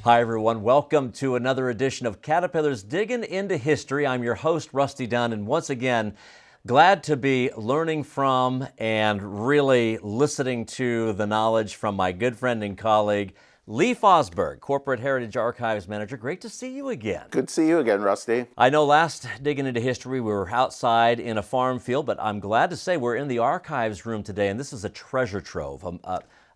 Hi, everyone. Welcome to another edition of Caterpillar's Diggin' into History. I'm your host, Rusty Dunn, and once again, glad to be learning from and really listening to the knowledge from my good friend and colleague, Lee Fosberg, Corporate Heritage Archives Manager. Great to see you again. Good to see you again, Rusty. I know last Digging into History, we were outside in a farm field, but I'm glad to say we're in the archives room today, and this is a treasure trove.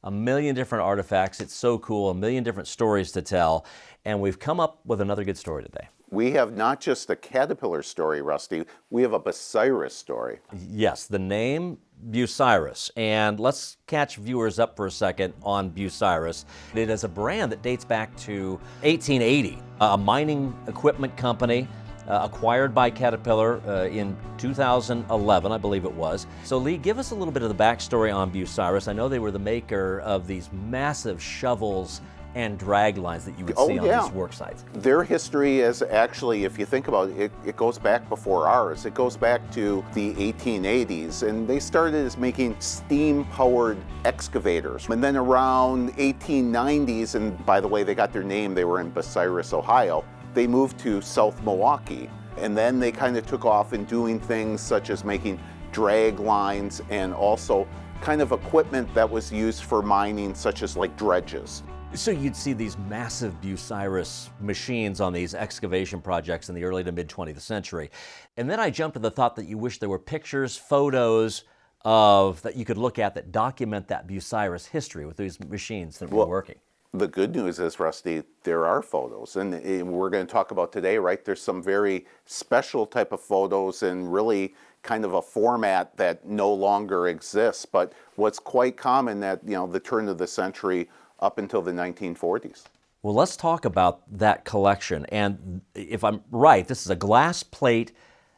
A million different artifacts. It's so cool, a million different stories to tell, and we've come up with another good story today. We have not just a caterpillar story, Rusty, we have a Bucyrus story. Yes, the name Bucyrus, and let's catch viewers up for a second on Bucyrus. It is a brand that dates back to 1880, a mining equipment company acquired by Caterpillar in 2011, I believe it was. So Lee, give us a little bit of the backstory on Bucyrus. I know they were the maker of these massive shovels and drag lines that you would see on these work sites. Their history is actually, if you think about it, it goes back before ours. It goes back to the 1880s, and they started as making steam-powered excavators. And then around 1890s, and by the way, they got their name, they were in Bucyrus, Ohio, they moved to South Milwaukee, and then they kind of took off in doing things such as making drag lines and also kind of equipment that was used for mining, such as like dredges. So you'd see these massive Bucyrus machines on these excavation projects in the early to mid 20th century. And then I jumped to the thought that you wish there were pictures, photos that you could look at that document that Bucyrus history with these machines that were working. The good news is, Rusty, there are photos, and we're going to talk about today, right? There's some very special type of photos and really kind of a format that no longer exists, but what's quite common at, the turn of the century up until the 1940s. Well, let's talk about that collection. And if I'm right, this is a glass plate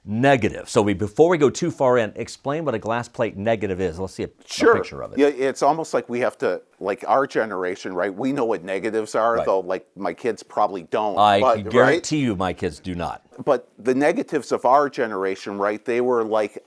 negative. So before we go too far in, explain what a glass plate negative is. Let's see a picture of it. Yeah, it's almost like we have to, like our generation, right? We know what negatives are, though like my kids probably don't. I guarantee you my kids do not. But the negatives of our generation, right, they were like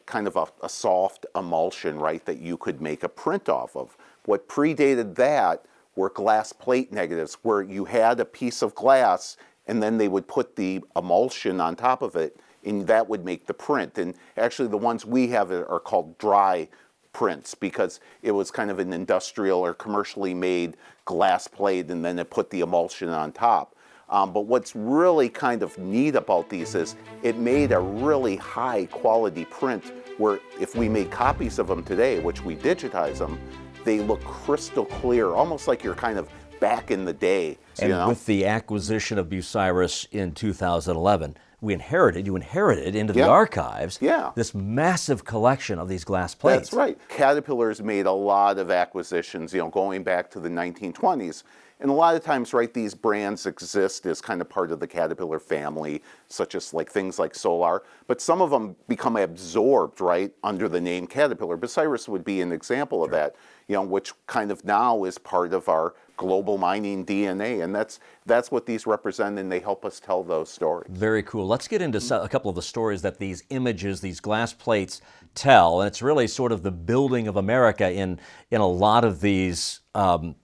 kind of a soft emulsion, right, that you could make a print off of. What predated that were glass plate negatives, where you had a piece of glass and then they would put the emulsion on top of it, and that would make the print. And actually the ones we have are called dry prints because it was kind of an industrial or commercially made glass plate, and then it put the emulsion on top. But what's really kind of neat about these is it made a really high quality print where if we made copies of them today, which we digitize them, they look crystal clear, almost like you're kind of back in the day. And with the acquisition of Bucyrus in 2011, you inherited into the archives this massive collection of these glass plates. That's right. Caterpillar's made a lot of acquisitions, going back to the 1920s. And a lot of times, right, these brands exist as kind of part of the Caterpillar family, such as like things like Solar, but some of them become absorbed, right, under the name Caterpillar. Bucyrus would be an example of that, which kind of now is part of our global mining DNA, and that's what these represent, and they help us tell those stories. Very cool. Let's get into a couple of the stories that these images, these glass plates tell, and it's really sort of the building of America in a lot of these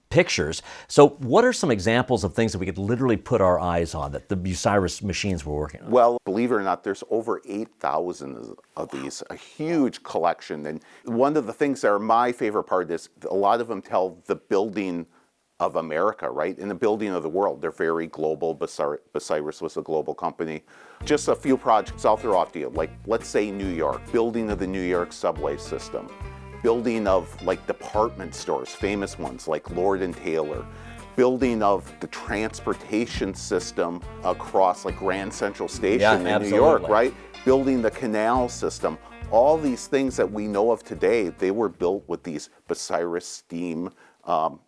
pictures. So what are some examples of things that we could literally put our eyes on that the Bucyrus machines were working on? Well, believe it or not, there's over 8,000 of these, a huge collection. And one of the things that are my favorite part is a lot of them tell the building of America, right? And the building of the world. They're very global. Bucyrus was a global company. Just a few projects I'll throw off to you. Like, let's say New York, building of the New York subway system. Building of like department stores, famous ones like Lord & Taylor, building of the transportation system across like Grand Central Station in New York, right? Building the canal system. All these things that we know of today, they were built with these Bucyrus steam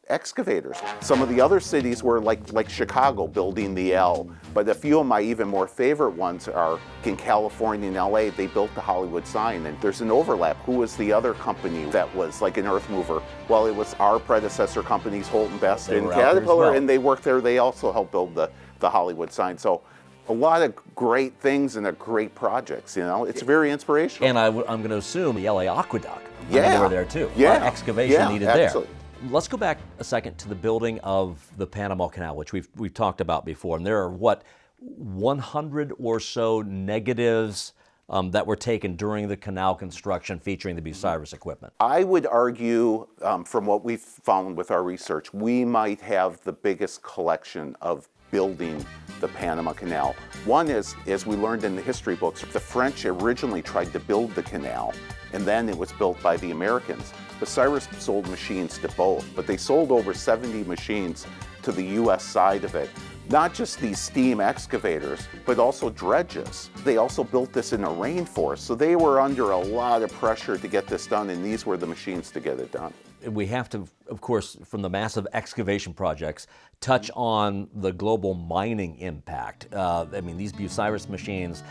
excavators. Some of the other cities were like Chicago, building the L, but a few of my even more favorite ones are in California and LA. They built the Hollywood sign, and there's an overlap. Who was the other company that was like an earth mover? Well, it was our predecessor companies, Holt and Best and Caterpillar, and they worked there. They also helped build the Hollywood sign. So a lot of great things and great projects, It's very inspirational. And I'm going to assume the LA Aqueduct. They were there too. Excavation needed absolutely. there. Let's go back a second to the building of the Panama Canal, which we've talked about before. And there are, what, 100 or so negatives that were taken during the canal construction featuring the Bucyrus equipment. I would argue, from what we've found with our research, we might have the biggest collection of building the Panama Canal. One is, as we learned in the history books, the French originally tried to build the canal, and then it was built by the Americans. Bucyrus sold machines to both, but they sold over 70 machines to the U.S. side of it. Not just these steam excavators, but also dredges. They also built this in a rainforest, so they were under a lot of pressure to get this done, and these were the machines to get it done. We have to, of course, from the massive excavation projects, touch on the global mining impact. I mean, these Bucyrus machines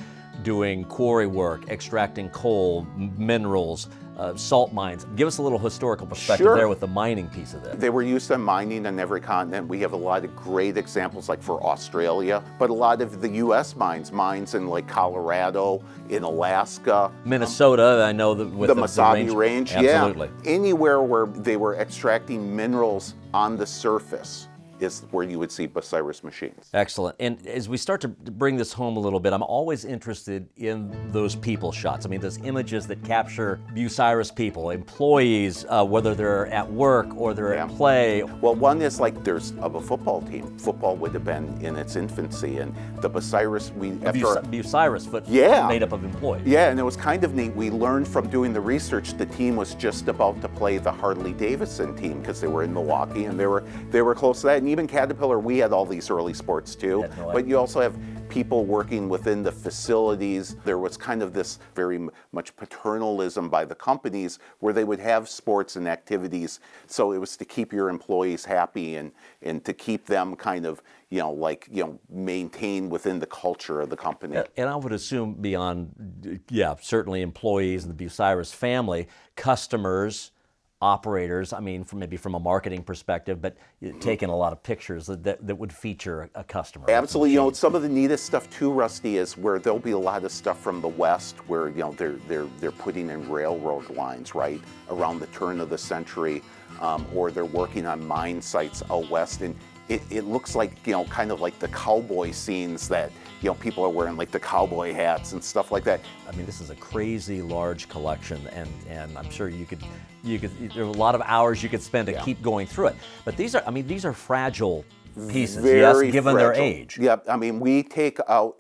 doing quarry work, extracting coal, minerals, salt mines. Give us a little historical perspective Sure. there with the mining piece of it. They were used in mining on every continent. We have a lot of great examples, like for Australia, but a lot of the U.S. mines in like Colorado, in Alaska. Minnesota, I know that with the Masabi Range, absolutely. Yeah. Anywhere where they were extracting minerals on the surface is where you would see Bucyrus machines. Excellent. And as we start to bring this home a little bit, I'm always interested in those people shots. I mean, those images that capture Bucyrus people, employees, whether they're at work or they're at play. Well, one is like there's of a football team. Football would have been in its infancy, and the Bucyrus, Bucyrus, but made up of employees. Yeah, and it was kind of neat. We learned from doing the research the team was just about to play the Harley-Davidson team because they were in Milwaukee and they were close to that. And even Caterpillar, we had all these early sports too. But you also have people working within the facilities. There was kind of this very much paternalism by the companies where they would have sports and activities. So it was to keep your employees happy and to keep them kind of, maintained within the culture of the company. And I would assume beyond, certainly employees and the Bucyrus family, customers, operators, I mean, maybe from a marketing perspective, but taking a lot of pictures that would feature a customer. Absolutely. Some of the neatest stuff too, Rusty, is where there'll be a lot of stuff from the West where, they're putting in railroad lines, right, around the turn of the century, or they're working on mine sites out west. And it looks like, kind of like the cowboy scenes that, people are wearing like the cowboy hats and stuff like that. I mean, this is a crazy large collection, and I'm sure you could there are a lot of hours you could spend to keep going through it. But these are fragile pieces, Very given fragile. their age. Yeah, I mean, we take out,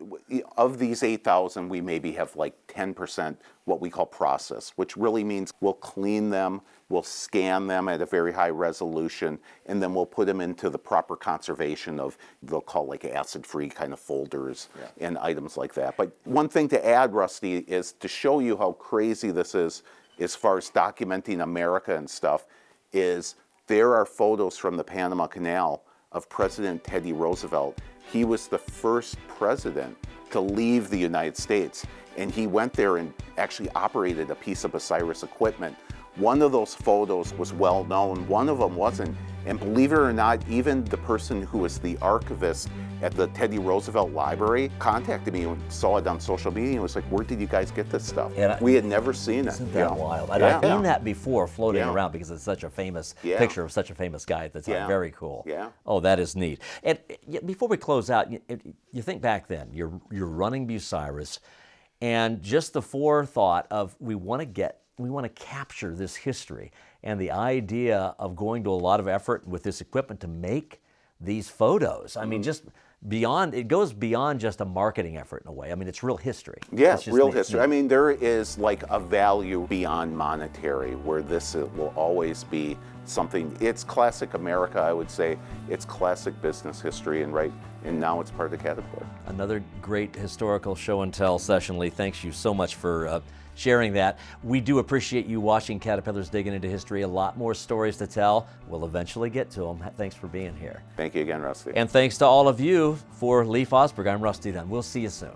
of these 8,000, we maybe have like 10% what we call process, which really means we'll clean them, we'll scan them at a very high resolution, and then we'll put them into the proper conservation of, they'll call like acid-free kind of folders and items like that. But one thing to add, Rusty, is to show you how crazy this is as far as documenting America and stuff, is there are photos from the Panama Canal of President Teddy Roosevelt. He was the first president to leave the United States, and he went there and actually operated a piece of Bucyrus equipment. One of those photos was well known, one of them wasn't. And believe it or not, even the person who was the archivist at the Teddy Roosevelt Library contacted me and saw it on social media and was like, where did you guys get this stuff? We had never seen it. Isn't that wild? I've seen that before floating around because it's such a famous picture of such a famous guy. That's very cool. Yeah. Oh, that is neat. And before we close out, you think back then, you're running Bucyrus, and just the forethought of we want to capture this history, and the idea of going to a lot of effort with this equipment to make these photos. I mean, just beyond, it goes beyond just a marketing effort in a way. I mean, it's real history. Yeah, real history. I mean, there is like a value beyond monetary where this will always be something. It's classic America, I would say. It's classic business history, and now it's part of Caterpillar. Another great historical show and tell session, Lee. Thanks you so much for sharing that. We do appreciate you watching Caterpillar's Digging into History. A lot more stories to tell. We'll eventually get to them. Thanks for being here. Thank you again, Rusty. And thanks to all of you. For Lee Fosberg, I'm Rusty Dunn. We'll see you soon.